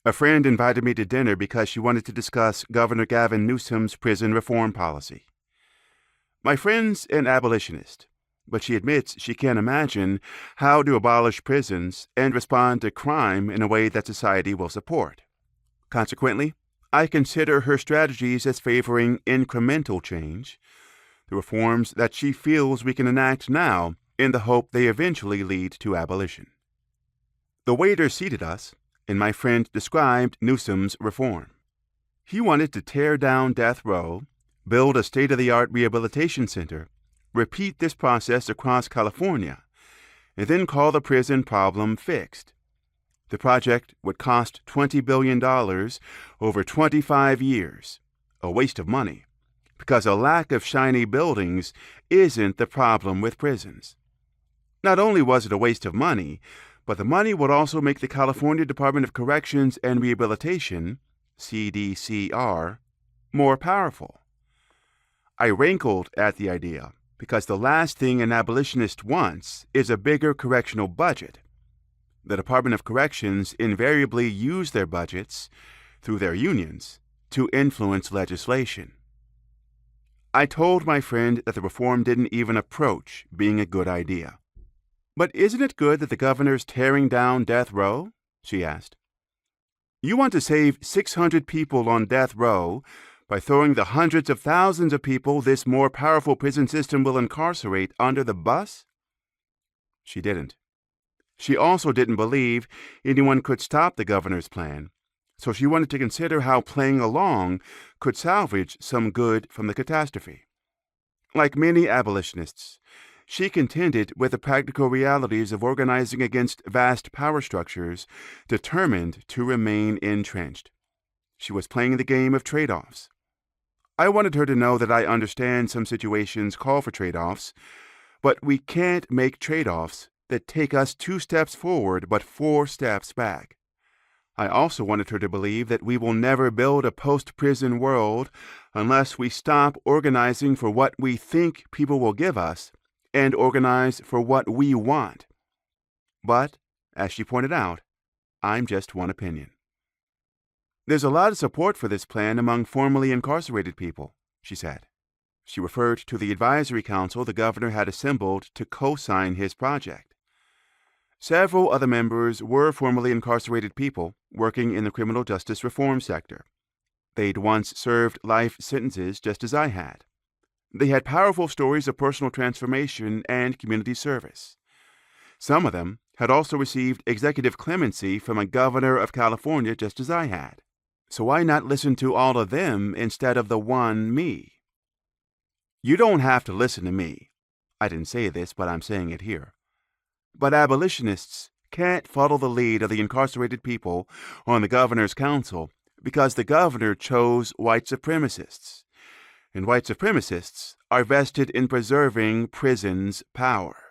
A friend invited me to dinner because she wanted to discuss Governor Gavin Newsom's prison reform policy. My friend's an abolitionist, but she admits she can't imagine how to abolish prisons and respond to crime in a way that society will support. Consequently, I consider her strategies as favoring incremental change, the reforms that she feels we can enact now in the hope they eventually lead to abolition. The waiter seated us, and my friend described Newsom's reform. He wanted to tear down death row, build a state-of-the-art rehabilitation center, repeat this process across California, and then call the prison problem fixed. The project would cost $20 billion over 25 years, a waste of money, because a lack of shiny buildings isn't the problem with prisons. Not only was it a waste of money, but the money would also make the California Department of Corrections and Rehabilitation, CDCR, more powerful. I rankled at the idea because the last thing an abolitionist wants is a bigger correctional budget. The Department of Corrections invariably use their budgets, through their unions, to influence legislation. I told my friend that the reform didn't even approach being a good idea. "But isn't it good that the governor's tearing down death row?" she asked. "You want to save 600 people on death row by throwing the hundreds of thousands of people this more powerful prison system will incarcerate under the bus?" She didn't. She also didn't believe anyone could stop the governor's plan, so she wanted to consider how playing along could salvage some good from the catastrophe. Like many abolitionists, she contended with the practical realities of organizing against vast power structures determined to remain entrenched. She was playing the game of trade-offs. I wanted her to know that I understand some situations call for trade-offs, but we can't make trade-offs that take us 2 steps forward but 4 steps back. I also wanted her to believe that we will never build a post-prison world unless we stop organizing for what we think people will give us and organize for what we want. But, as she pointed out, I'm just one opinion. "There's a lot of support for this plan among formerly incarcerated people," she said. She referred to the advisory council the governor had assembled to co-sign his project. Several other members were formerly incarcerated people working in the criminal justice reform sector. They'd once served life sentences just as I had. They had powerful stories of personal transformation and community service. Some of them had also received executive clemency from a governor of California just as I had. So why not listen to all of them instead of the one me? You don't have to listen to me. I didn't say this, but I'm saying it here. But abolitionists can't follow the lead of the incarcerated people on the governor's council because the governor chose white supremacists. And white supremacists are vested in preserving prison's power.